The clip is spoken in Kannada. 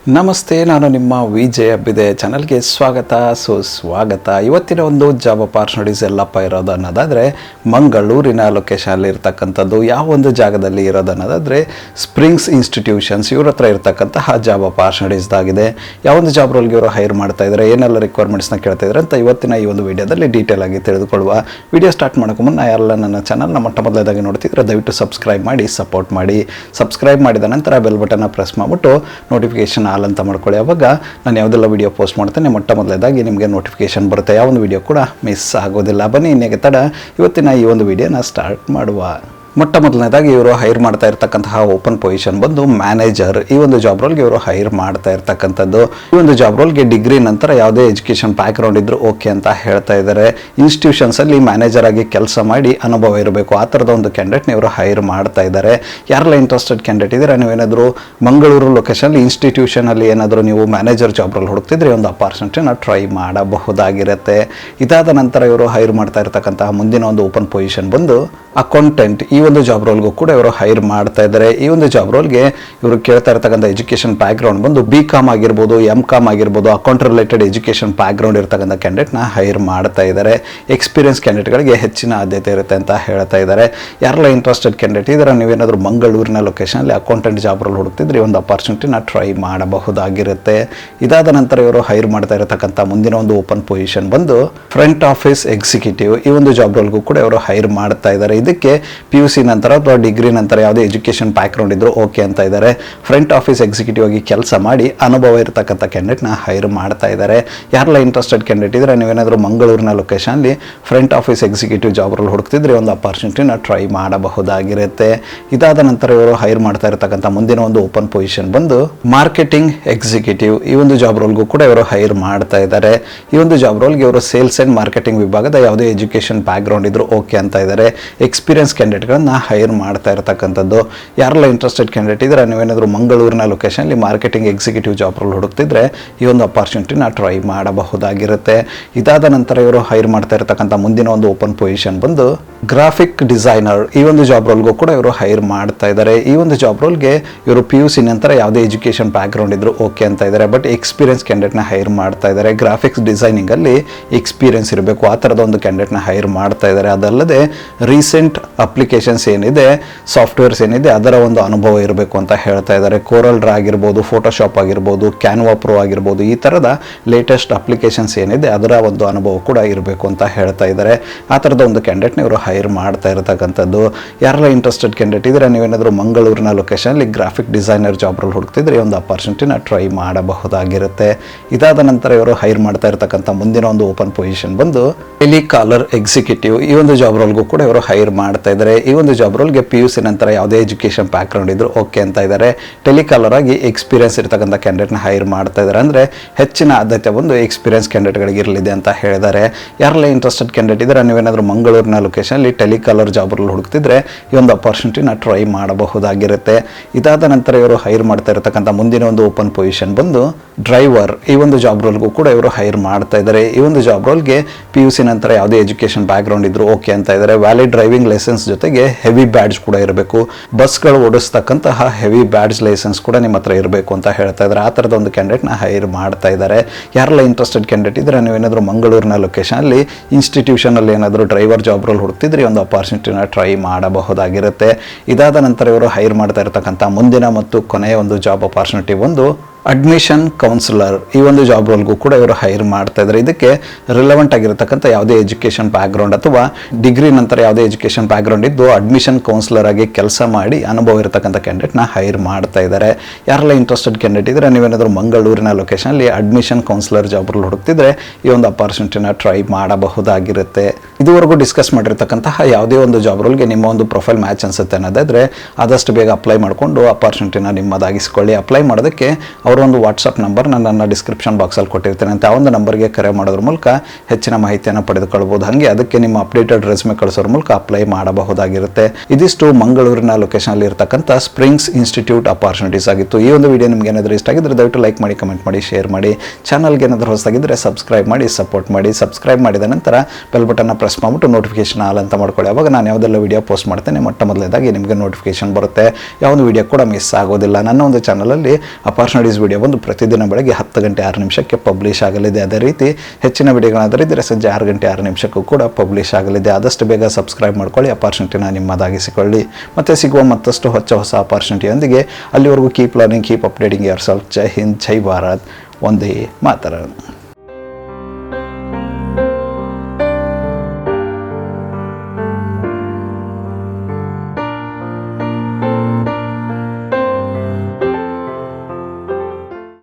ನಮಸ್ತೆ, ನಾನು ನಿಮ್ಮ ವಿಜಯ್ ಅಬ್ಬಿದೆ ಚಾನಲ್ಗೆ ಸುಸ್ವಾಗತ. ಇವತ್ತಿನ ಒಂದು ಜಾಬ್ ಅಪಾರ್ಚುನಿಟೀಸ್ ಎಲ್ಲಪ್ಪ ಇರೋದು ಅನ್ನೋದಾದರೆ ಮಂಗಳೂರಿನ ಲೊಕೇಶನಲ್ಲಿ ಇರ್ತಕ್ಕಂಥದ್ದು. ಯಾವ ಒಂದು ಜಾಗದಲ್ಲಿ ಇರೋದು ಅನ್ನೋದಾದರೆ ಸ್ಪ್ರಿಂಗ್ಸ್ ಇನ್ಸ್ಟಿಟ್ಯೂಷನ್ಸ್ ಇವ್ರ ಹತ್ರ ಇರ್ತಕ್ಕಂತಹ ಜಾಬ್ ಅಪಾರ್ಚುನಿಟೀಸ್ದಾಗಿದೆ. ಯಾವೊಂದು ಜಾಬ್ ರೋಲ್ಗೆ ಇವರು ಹೈರ್ ಮಾಡ್ತಾ ಇದ್ದಾರೆ, ಏನೆಲ್ಲ ರಿಕ್ವೈರ್ಮೆಂಟ್ಸ್ನ ಕೇಳ್ತಾ ಇದ್ದಾರೆ ಅಂತ ಇವತ್ತಿನ ಈ ಒಂದು ವಿಡಿಯೋದಲ್ಲಿ ಡೀಟೇಲ್ ಆಗಿ ತಿಳಿದುಕೊಳ್ಳುವ. ವಿಡಿಯೋ ಸ್ಟಾರ್ಟ್ ಮಾಡೋಕೆ ಮುನ್ನ ಯಾರೆಲ್ಲ ನನ್ನ ಚಾನಲ್ನ ಮೊದಲನೇದಾಗಿ ನೋಡ್ತಿದ್ರೆ ದಯವಿಟ್ಟು ಸಬ್ಸ್ಕ್ರೈಬ್ ಮಾಡಿ, ಸಪೋರ್ಟ್ ಮಾಡಿ. ಸಬ್ಸ್ಕ್ರೈಬ್ ಮಾಡಿದ ನಂತರ ಬೆಲ್ ಬಟನ್ನ ಪ್ರೆಸ್ ಮಾಡಿಬಿಟ್ಟು ನೋಟಿಫಿಕೇಶನ್ ಆಲ್ ಅಂತ ಮಾಡ್ಕೊಳ್ಳಿ. ಆವಾಗ ನಾನು ಯಾವುದೆಲ್ಲ ವಿಡಿಯೋ ಪೋಸ್ಟ್ ಮಾಡ್ತೇನೆ ಮೊದಲನೇದಾಗಿ ನಿಮಗೆ ನೋಟಿಫಿಕೇಶನ್ ಬರುತ್ತೆ, ಯಾವ ಒಂದು ವಿಡಿಯೋ ಕೂಡ ಮಿಸ್ ಆಗೋದಿಲ್ಲ. ಬನ್ನಿ ಇನ್ನೇಗೆ ತಡ ಇವತ್ತಿನ ಈ ಒಂದು ವಿಡಿಯೋನ ಸ್ಟಾರ್ಟ್ ಮಾಡುವ. ಮೊದಲನೇದಾಗಿ ಇವರು ಹೈರ್ ಮಾಡ್ತಾ ಇರ್ತಕ್ಕಂತಹ ಓಪನ್ ಪೊಸಿಷನ್ ಬಂದು ಮ್ಯಾನೇಜರ್. ಈ ಒಂದು ಜಾಬ್ ರೋಲ್ಗೆ ಇವರು ಹೈರ್ ಮಾಡ್ತಾ ಇರ್ತಕ್ಕಂಥದ್ದು. ಈ ಒಂದು ಜಾಬ್ ರೋಲ್ಗೆ ಡಿಗ್ರಿ ನಂತರ ಯಾವುದೇ ಎಜುಕೇಷನ್ ಬ್ಯಾಕ್ಗ್ರೌಂಡ್ ಇದ್ರೂ ಓಕೆ ಅಂತ ಹೇಳ್ತಾ ಇದ್ದಾರೆ. ಇನ್ಸ್ಟಿಟ್ಯೂಷನ್ಸಲ್ಲಿ ಮ್ಯಾನೇಜರ್ ಆಗಿ ಕೆಲಸ ಮಾಡಿ ಅನುಭವ ಇರಬೇಕು, ಆ ಥರದ ಒಂದು ಕ್ಯಾಂಡಿಡೇಟ್ನ ಇವರು ಹೈರ್ ಮಾಡ್ತಾ ಇದ್ದಾರೆ. ಯಾರೆಲ್ಲ ಇಂಟ್ರೆಸ್ಟೆಡ್ ಕ್ಯಾಂಡಿಡೇಟ್ ಇದ್ದೀರಾ, ನೀವೇನಾದರೂ ಮಂಗಳೂರು ಲೊಕೇಶನಲ್ಲಿ ಇನ್ಸ್ಟಿಟ್ಯೂಷನಲ್ಲಿ ಏನಾದರೂ ನೀವು ಮ್ಯಾನೇಜರ್ ಜಾಬ್ ರೋಲ್ ಹುಡುಕ್ತಿದ್ರೆ ಒಂದು ಅಪಾರ್ಚುನಿಟಿನ ಟ್ರೈ ಮಾಡಬಹುದಾಗಿರುತ್ತೆ. ಇದಾದ ನಂತರ ಇವರು ಹೈರ್ ಮಾಡ್ತಾ ಇರ್ತಕ್ಕಂತಹ ಮುಂದಿನ ಒಂದು ಓಪನ್ ಪೊಸಿಷನ್ ಬಂದು ಅಕೌಂಟೆಂಟ್. ಈ ಒಂದು ಜಾಬ್ ರೋಲ್ಗೂ ಕೂಡ ಇವರು ಹೈರ್ ಮಾಡ್ತಾ ಇದ್ದಾರೆ. ಈ ಒಂದು ಜಾಬ್ ರೋಲ್ಗೆ ಇವರು ಕೇಳ್ತಾ ಇರ್ತಕ್ಕಂಥ ಎಜುಕೇಷನ್ ಬ್ಯಾಕ್ಗ್ರೌಂಡ್ ಬಂದು BCom ಆಗಿರ್ಬೋದು, MCom ಆಗಿರ್ಬೋದು, ಅಕೌಂಟ್ ರಿಲೇಟೆಡ್ ಎಜುಕೇಷನ್ ಬ್ಯಾಕ್ಗ್ರೌಂಡ್ ಇರ್ತಕ್ಕಂಥ ಕ್ಯಾಂಡಿಡೇಟ್ನ ಹೈರ್ ಮಾಡ್ತಾ ಇದ್ದಾರೆ. ಎಕ್ಸ್ಪೀರಿಯನ್ಸ್ ಕ್ಯಾಂಡಿಡೇಟ್ಗಳಿಗೆ ಹೆಚ್ಚಿನ ಆದ್ಯತೆ ಇರುತ್ತೆ ಅಂತ ಹೇಳ್ತಾ ಇದ್ದಾರೆ. ಯಾರೆಲ್ಲ ಇಂಟ್ರೆಸ್ಟೆಡ್ ಕ್ಯಾಂಡಿಡೇಟ್ ಇದ್ದಾರೆ, ನೀವೇನಾದರೂ ಮಂಗಳೂರಿನ ಲೊಕೇಶನಲ್ಲಿ ಅಕೌಂಟೆಂಟ್ ಜಾಬ್ ರೋಲ್ ಹುಡುಕ್ತಿದ್ರೆ ಒಂದು ಅಪಾರ್ಚುನಿಟಿನ ಟ್ರೈ ಮಾಡಬಹುದಾಗಿರುತ್ತೆ. ಇದಾದ ನಂತರ ಇವರು ಹೈರ್ ಮಾಡ್ತಾ ಇರತಕ್ಕಂಥ ಮುಂದಿನ ಒಂದು ಓಪನ್ ಪೊಸಿಷನ್ ಬಂದು ಫ್ರಂಟ್ ಆಫೀಸ್ ಎಕ್ಸಿಕ್ಯೂಟಿವ್. ಈ ಒಂದು ಜಾಬ್ ರೋಲ್ಗೂ ಕೂಡ ಇವರು ಹೈರ್ ಮಾಡ್ತಾ ಇದ್ದಾರೆ. ಇದಕ್ಕೆ PUC ನಂತರ ಅಥವಾ ಡಿಗ್ರಿ ನಂತರ ಯಾವುದೇ ಎಜುಕೇಷನ್ ಬ್ಯಾಕ್ಗ್ರೌಂಡ್ ಇದ್ರೂ ಓಕೆ ಅಂತ ಇದ್ದಾರೆ. ಫ್ರಂಟ್ ಆಫೀಸ್ ಎಕ್ಸಿಕ್ಯೂಟಿವ್ ಆಗಿ ಕೆಲಸ ಮಾಡಿ ಅನುಭವ ಇರತಕ್ಕಂಥ ಕ್ಯಾಂಡಿಡೇಟ್ನ ಹೈರ್ ಮಾಡ್ತಾ ಇದ್ದಾರೆ. ಯಾರೆಲ್ಲ ಇಂಟ್ರೆಸ್ಟೆಡ್ ಕ್ಯಾಂಡಿಡೇಟ್ ಇದ್ರೆ ನೀವೇನಾದರೂ ಮಂಗಳೂರಿನ ಲೊಕೇಶನಲ್ಲಿ front office executive job role ಹುಡುಕ್ತಿದ್ರೆ ಒಂದು ಅಪಾರ್ಚುನಿಟಿನ ಟ್ರೈ ಮಾಡಬಹುದಾಗಿರುತ್ತೆ. ಇದಾದ ನಂತರ ಇವರು ಹೈರ್ ಮಾಡ್ತಾ ಇರತಕ್ಕಂಥ ಮುಂದಿನ ಒಂದು ಓಪನ್ ಪೊಸಿಷನ್ ಬಂದು ಮಾರ್ಕೆಟಿಂಗ್ ಎಕ್ಸಿಕ್ಯೂಟಿವ್. ಈ ಒಂದು ಜಾಬ್ ರೋಲ್ಗೂ ಕೂಡ ಇವರು ಹೈರ್ ಮಾಡ್ತಾ ಇದ್ದಾರೆ. ಈ ಒಂದು ಜಾಬ್ ರೋಲ್ಗೆ ಇವರು ಸೇಲ್ಸ್ ಆ್ಯಂಡ್ ಮಾರ್ಕೆಟಿಂಗ್ ವಿಭಾಗದ ಯಾವುದೇ ಎಜುಕೇಷನ್ ಬ್ಯಾಕ್ಗ್ರೌಂಡ್ ಇದ್ರೂ ಓಕೆ ಅಂತ ಇದ್ದಾರೆ. ಎಕ್ಸ್ಪೀರಿಯನ್ಸ್ ಕ್ಯಾಂಡಿಡೇಟ್ಗಳನ್ನ ಹೈರ್ ಮಾಡ್ತಾ ಇರತಕ್ಕಂಥದ್ದು. ಯಾರೆಲ್ಲ ಇಂಟ್ರೆಸ್ಟೆಡ್ ಕ್ಯಾಂಡಿಡೇಟ್ ಇದ್ರೆ ನೀವೇನಾದರೂ ಮಂಗಳೂರಿನ ಲೊಕೇಶನಲ್ಲಿ ಮಾರ್ಕೆಟಿಂಗ್ ಎಕ್ಸಿಕ್ಯೂಟಿವ್ ಜಾಬ್ ರೋಲ್ ಹುಡುಕ್ತಿದ್ರೆ ಈ ಒಂದು ಅಪಾರ್ಚುನಿಟಿನ ಟ್ರೈ ಮಾಡಬಹುದಾಗಿರುತ್ತೆ. ಇದಾದ ನಂತರ ಇವರು ಹೈರ್ ಮಾಡ್ತಾ ಇರತಕ್ಕಂಥ ಮುಂದಿನ ಒಂದು ಓಪನ್ ಪೊಸಿಷನ್ ಬಂದು ಗ್ರಾಫಿಕ್ ಡಿಸೈನರ್. ಈ ಒಂದು ಜಾಬ್ ರೋಲ್ಗೂ ಕೂಡ ಇವರು ಹೈರ್ ಮಾಡ್ತಾ ಇದ್ದಾರೆ. ಈ ಒಂದು ಜಾಬ್ ರೋಲ್ಗೆ ಇವರು PUC ನಂತರ ಯಾವುದೇ ಎಜುಕೇಷನ್ ಬ್ಯಾಕ್ಗ್ರೌಂಡ್ ಇದ್ರೂ ಓಕೆ ಅಂತ ಇದ್ದಾರೆ. ಬಟ್ ಎಕ್ಸ್ಪೀರಿಯನ್ಸ್ ಕ್ಯಾಂಡಿಡೇಟ್ನ ಹೈರ್ ಮಾಡ್ತಾ ಇದ್ದಾರೆ. ಗ್ರಾಫಿಕ್ಸ್ ಡಿಸೈನಿಂಗಲ್ಲಿ ಎಕ್ಸ್ಪೀರಿಯನ್ಸ್ ಇರಬೇಕು, ಆ ಥರದ ಒಂದು ಕ್ಯಾಂಡಿಡೇಟ್ನ ಹೈರ್ ಮಾಡ್ತಾ ಇದ್ದಾರೆ. ಅದಲ್ಲದೆ ರೀಸೆಂಟ್ ಅಪ್ಲಿಕೇಶನ್ಸ್ ಏನಿದೆ, ಸಾಫ್ಟ್ವೇರ್ಸ್ ಏನಿದೆ ಅದರ ಒಂದು ಅನುಭವ ಇರಬೇಕು ಅಂತ ಹೇಳ್ತಾ ಇದ್ದಾರೆ. ಕೋರಲ್ ಡ್ರಾ ಆಗಿರ್ಬೋದು, ಫೋಟೋಶಾಪ್ ಆಗಿರ್ಬೋದು, ಕ್ಯಾನ್ವಾ ಪ್ರೋ ಆಗಿರ್ಬೋದು, ಈ ಥರದ ಲೇಟೆಸ್ಟ್ ಅಪ್ಲಿಕೇಶನ್ಸ್ ಏನಿದೆ ಅದರ ಒಂದು ಅನುಭವ ಕೂಡ ಇರಬೇಕು ಅಂತ ಹೇಳ್ತಾ ಇದ್ದಾರೆ. ಆ ಥರದ ಒಂದು ಕ್ಯಾಂಡಿಡೇಟ್ನ ಇವರು ಹೈರ್ ಮಾಡ್ತಾ ಇರತಕ್ಕಂಥದ್ದು. ಯಾರೆಲ್ಲ ಇಂಟ್ರೆಸ್ಟೆಡ್ ಕ್ಯಾಂಡಿಡೇಟ್ ಇದ್ರೆ ನೀವೇನಾದರೂ ಮಂಗಳೂರಿನ ಲೊಕೇಶನಲ್ಲಿ ಗ್ರಾಫಿಕ್ ಡಿಸೈನರ್ ಜಾಬ್ ರೋಲ್ ಹುಡುಕ್ತಿದ್ರೆ ಒಂದು ಅಪಾರ್ಚುನಿಟಿನ ಟ್ರೈ ಮಾಡಬಹುದಾಗಿರುತ್ತೆ. ಇದಾದ ನಂತರ ಇವರು ಹೈರ್ ಮಾಡ್ತಾ ಇರತಕ್ಕಂಥ ಮುಂದಿನ ಒಂದು ಓಪನ್ ಪೊಸಿಷನ್ ಬಂದು ಟೆಲಿಕಾಲರ್ ಎಕ್ಸಿಕ್ಯೂಟಿವ್. ಈ ಒಂದು ಜಾಬ್ ರೋಲ್ಗೂ ಕೂಡ ಇವರು ಹೈರ್ ಮಾಡ್ತಾ ಇದ್ದಾರೆ. ಈ ಒಂದು ಜಾಬ್ ರೋಲ್ಗೆ PUC ನಂತರ ಯಾವುದೇ ಎಜುಕೇಷನ್ ಬ್ಯಾಕ್ಗ್ರೌಂಡ್ ಇದ್ರೂ ಓಕೆ ಅಂತ ಇದ್ದಾರೆ. ಟೆಲಿಕಾಲರ್ ಆಗಿ ಎಕ್ಸ್ಪೀರಿಯನ್ಸ್ ಇರ್ತಕ್ಕಂಥ ಕ್ಯಾಂಡಿಡೇಟ್ನ ಹೈರ್ ಮಾಡ್ತಾ ಇದ್ದಾರೆ. ಅಂದರೆ ಹೆಚ್ಚಿನ ಆದ್ಯತೆ ಒಂದು ಎಕ್ಸ್ಪೀರಿಯನ್ಸ್ ಕ್ಯಾಂಡಿಡೇಟ್ಗಳಿಗೆ ಇರಲಿದೆ ಅಂತ ಹೇಳಿದ್ದಾರೆ. ಯಾರೆಲ್ಲ ಇಂಟ್ರೆಸ್ಟೆಡ್ ಕ್ಯಾಂಡಿಡೇಟ್ ಇದ್ರೆ ನೀವೇನಾದರೂ ಮಂಗಳೂರಿನ ಲೊಕೇಶನಲ್ಲಿ ಟೆಲಿಕಾಲರ್ ಜಾಬ್ ರೋಲ್ ಹುಡುಕ್ತಿದ್ರೆ ಈ ಒಂದು ಅಪಾರ್ಚುನಿಟಿನ ಟ್ರೈ ಮಾಡಬಹುದಾಗಿರುತ್ತೆ. ಇದಾದ ನಂತರ ಇವರು ಹೈರ್ ಮಾಡ್ತಾ ಇರತಕ್ಕಂಥ ಮುಂದಿನ ಒಂದು ಓಪನ್ ಪೊಸಿಷನ್ ಬಂದು ಡ್ರೈವರ್. ಈ ಒಂದು ಜಾಬ್ ರೋಲ್ಗೂ ಕೂಡ ಇವರು ಹೈರ್ ಮಾಡ್ತಾ ಇದ್ದಾರೆ. ಈ ಒಂದು ಜಾಬ್ ರೋಲ್ಗೆ PUC ನಂತರ ಯಾವುದೇ ಎಜುಕೇಷನ್ ಬ್ಯಾಕ್ಗ್ರೌಂಡ್ ಇದ್ರೂ ಓಕೆ ಅಂತ ಇದ್ದಾರೆ. ವ್ಯಾಲಿಡ್ ಡ್ರೈವಿಂಗ್ ಲೈಸೆನ್ಸ್ ಜೊತೆಗೆ ಹೆವಿ ಬ್ಯಾಡ್ಜ್ ಕೂಡ ಇರಬೇಕು. ಬಸ್ಗಳು ಓಡಿಸ್ತಕ್ಕಂತಹ ಹೆವಿ ಬ್ಯಾಡ್ಜ್ ಲೈಸೆನ್ಸ್ ಕೂಡ ನಿಮ್ಮ ಹತ್ರ ಇರಬೇಕು ಅಂತ ಹೇಳ್ತಾ ಇದ್ದಾರೆ. ಆ ಥರದ ಒಂದು ಕ್ಯಾಂಡಿಡೇಟ್ನ ಹೈರ್ ಮಾಡ್ತಾ ಇದ್ದಾರೆ. ಯಾರೆಲ್ಲ ಇಂಟ್ರೆಸ್ಟೆಡ್ ಕ್ಯಾಂಡಿಡೇಟ್ ಇದ್ರೆ ನೀವೇನಾದರೂ ಮಂಗಳೂರಿನ ಲೊಕೇಶನಲ್ಲಿ ಇನ್ಸ್ಟಿಟ್ಯೂಷನಲ್ಲಿ ಏನಾದರೂ ಡ್ರೈವರ್ ಜಾಬ್ ರೋಲ್ ಹುಡುಕ್ತಿದ್ರೆ ಒಂದು ಅಪಾರ್ಚುನಿಟಿನ ಟ್ರೈ ಮಾಡಬಹುದಾಗಿರುತ್ತೆ. ಇದಾದ ನಂತರ ಇವರು ಹೈರ್ ಮಾಡ್ತಾ ಇರತಕ್ಕಂಥ ಮುಂದಿನ ಮತ್ತು ಕೊನೆಯ ಒಂದು ಜಾಬ್ ಅಪಾರ್ಚುನಿಟಿ ಒಂದು ಅಡ್ಮಿಷನ್ ಕೌನ್ಸಿಲರ್. ಈ ಒಂದು ಜಾಬ್ ರೋಲ್ಗೂ ಕೂಡ ಇವರು ಹೈರ್ ಮಾಡ್ತಾ ಇದ್ದಾರೆ. ಇದಕ್ಕೆ ರಿಲೆವೆಂಟ್ ಆಗಿರತಕ್ಕಂಥ ಯಾವುದೇ ಎಜುಕೇಷನ್ ಬ್ಯಾಕ್ಗ್ರೌಂಡ್ ಅಥವಾ ಡಿಗ್ರಿ ನಂತರ ಯಾವುದೇ ಎಜುಕೇಷನ್ ಬ್ಯಾಕ್ಗ್ರೌಂಡ್ ಇದ್ದು ಅಡ್ಮಿಷನ್ ಕೌನ್ಸಿಲರ್ ಆಗಿ ಕೆಲಸ ಮಾಡಿ ಅನುಭವ ಇರತಕ್ಕಂಥ ಕ್ಯಾಂಡಿಡೇಟ್ನ ಹೈರ್ ಮಾಡ್ತಾ ಇದ್ದಾರೆ. ಯಾರೆಲ್ಲ ಇಂಟ್ರೆಸ್ಟೆಡ್ ಕ್ಯಾಂಡಿಡೇಟ್ ಇದ್ರೆ ನೀವೇನಾದರೂ ಮಂಗಳೂರಿನ ಲೊಕೇಶನಲ್ಲಿ ಅಡ್ಮಿಷನ್ ಕೌನ್ಸಿಲರ್ ಜಾಬ್ ರೋಲ್ ಹುಡುಕ್ತಿದ್ರೆ ಈ ಒಂದು ಅಪಾರ್ಚುನಿಟಿನ ಟ್ರೈ ಮಾಡಬಹುದಾಗಿರುತ್ತೆ. ಇದುವರೆಗೂ ಡಿಸ್ಕಸ್ ಮಾಡಿರ್ತಕ್ಕಂತಹ ಯಾವುದೇ ಒಂದು ಜಾಬ್ ರೋಲ್ಗೆ ನಿಮ್ಮ ಒಂದು ಪ್ರೊಫೈಲ್ ಮ್ಯಾಚ್ ಅನ್ಸುತ್ತೆ ಅನ್ನೋದಾದರೆ ಆದಷ್ಟು ಬೇಗ ಅಪ್ಲೈ ಮಾಡಿಕೊಂಡು ಅಪಾರ್ಚುನಿಟಿನ ನಿಮ್ಮದಾಗಿಸ್ಕೊಳ್ಳಿ. ಅಪ್ಲೈ ಮಾಡೋದಕ್ಕೆ ಅವರೊಂದು ವಾಟ್ಸಪ್ ನಂಬರ್ ನನ್ನ ಡಿಸ್ಕ್ರಿಪ್ಷನ್ ಬಾಕ್ಸಲ್ಲಿ ಕೊಟ್ಟಿರ್ತೀನಿ ಅಂತ ಆ ಒಂದು ನಂಬರ್ಗೆ ಕರೆ ಮಾಡೋದ್ರ ಮೂಲಕ ಹೆಚ್ಚಿನ ಮಾಹಿತಿಯನ್ನು ಪಡೆದುಕೊಳ್ಳಬಹುದು. ಹಾಗೆ ಅದಕ್ಕೆ ನಿಮ್ಮ ಅಪ್ಡೇಟೆಡ್ ರೆಸ್ಯೂಮೆ ಕಳಿಸೋದ್ರ ಮೂಲಕ ಅಪ್ಲೈ ಮಾಡಬಹುದಾಗಿರುತ್ತೆ. ಇದಿಷ್ಟು ಮಂಗಳೂರಿನ ಲೊಕೇಶನಲ್ಲಿ ಇರತಕ್ಕಂಥ ಸ್ಪ್ರಿಂಗ್ಸ್ ಇನ್ಸ್ಟಿಟ್ಯೂಟ್ ಅಪಾರ್ಚುನಿಟೀಸ್ ಆಗಿತ್ತು. ಈ ಒಂದು ವಿಡಿಯೋ ನಿಮ್ಗೆ ಏನಾದರೂ ಇಷ್ಟ ಆಗಿದ್ರೆ ದಯವಿಟ್ಟು ಲೈಕ್ ಮಾಡಿ, ಕಮೆಂಟ್ ಮಾಡಿ, ಶೇರ್ ಮಾಡಿ. ಚಾನಲ್ಗೆ ಏನಾದರೂ ಹೊಸದಾಗಿದ್ದರೆ ಸಬ್ಸ್ಕ್ರೈಬ್ ಮಾಡಿ, ಸಪೋರ್ಟ್ ಮಾಡಿ. ಸಬ್ಸ್ಕ್ರೈಬ್ ಮಾಡಿದ ನಂತರ ಬೆಲ್ ಬಟನ್ನ ಪ್ರೆಸ್ ಪ್ರೆಸ್ ಮಾಡಿಬಿಟ್ಟು ನೋಟಿಫಿಕೇಷನ್ ಆಲ್ ಅಂತ ಮಾಡ್ಕೊಳ್ಳಿ. ಅವಾಗ ನಾನು ಯಾವುದೆಲ್ಲ ವೀಡಿಯೋ ಪೋಸ್ಟ್ ಮಾಡ್ತೇನೆ ಮೊದಲೇದಾಗಿ ನಿಮಗೆ ನೋಟಿಫಿಕೇಷನ್ ಬರುತ್ತೆ. ಯಾವೊಂದು ವೀಡಿಯೋ ಕೂಡ ಮಿಸ್ ಆಗೋದಿಲ್ಲ. ನನ್ನ ಒಂದು ಚಾನಲಲ್ಲಿ ಅಪಾರ್ಚುನಿಟೀಸ್ ವೀಡಿಯೋ ಬಂದು ಪ್ರತಿದಿನ ಬೆಳಗ್ಗೆ 10 ಗಂಟೆ 6 ನಿಮಿಷಕ್ಕೆ ಪಬ್ಲಿಷ್ ಆಗಲಿದೆ. ಅದೇ ರೀತಿ ಹೆಚ್ಚಿನ ವಿಡಿಯೋಗಳಾದರೆ ಸಂಜೆ 6 ಗಂಟೆ 6 ನಿಮಿಷಕ್ಕೂ ಕೂಡ ಪಬ್ಲಿಷ್ ಆಗಲಿದೆ. ಆದಷ್ಟು ಬೇಗ ಸಬ್ಸ್ಕ್ರೈಬ್ ಮಾಡ್ಕೊಳ್ಳಿ, ಅಪಾರ್ಚುನಿಟಿನ ನಿಮ್ಮದಾಗಿಸಿಕೊಳ್ಳಿ. ಮತ್ತು ಸಿಗುವ ಮತ್ತಷ್ಟು ಹೊಸ ಅಪಾರ್ಚುನಿಟಿಯೊಂದಿಗೆ ಅಲ್ಲಿವರೆಗೂ keep learning, keep updating yourself. ಜೈ ಹಿಂದ್, ಜೈ ಭಾರತ್, ಒಂದೇ ಮಾತರಂ.